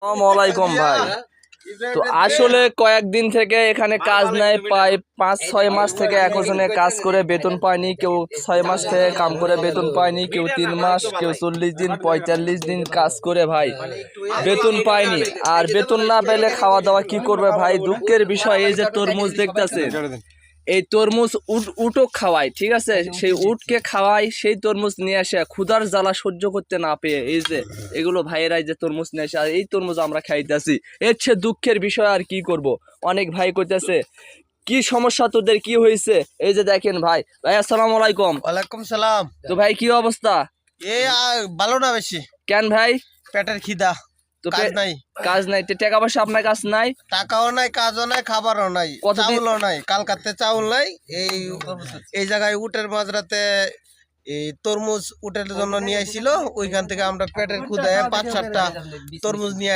আসসালামাইকুম ভাই। তো আসলে কয়েকদিন থেকে এখানে কাজ নাই, প্রায় 5-6 মাস থেকে একজনে কাজ করে বেতন পায়নি, কেউ 6 মাস থেকে কাম করে বেতন পায়নি, কেউ 3 মাস, কেউ 40 দিন 45 দিন কাজ করে ভাই বেতন পায়নি। আর বেতন না পেলে খাওয়া দাওয়া কি করবে ভাই? দুঃখের বিষয় এই যে তরমুজ দেখতেছে, এই তরমুজ উটও খাওয়ায়, ঠিক আছে, সেই উটকে খাওয়াই, সেই তরমুজ নিয়ে আসে ক্ষুধার জ্বালা সহ্য করতে না পেয়ে এই যে এগুলো ভাইয়েরাই যে তরমুজ নিয়ে আসে, আর এই তরমুজ আমরা খাইতেছি। এর চেয়ে দুঃখের বিষয় আর কি করব। অনেক ভাই কইতেছে কি সমস্যা, তোদের কি হয়েছে? এই যে দেখেন ভাই। ভাই আসসালামু আলাইকুম। ওয়ালাইকুম সালাম। তো ভাই কি অবস্থা? ভালো না বেশি। কেন ভাই? পেটের খিদা, তো কাজ নাই। কাজ নাই? টাকা পয়সা আপনার কাছে নাই? টাকাও নাই, কাজও নাই, খাবারও নাই, চাউলও নাই। কালকাতে চাউল নাই। এই জায়গায় উটের মাঝরাতে এই তরমুজ উটের জন্য নিয়ে আইছিল, ওইখান থেকে আমরা পেটের ক্ষুদায় 5-7টা তরমুজ নিয়ে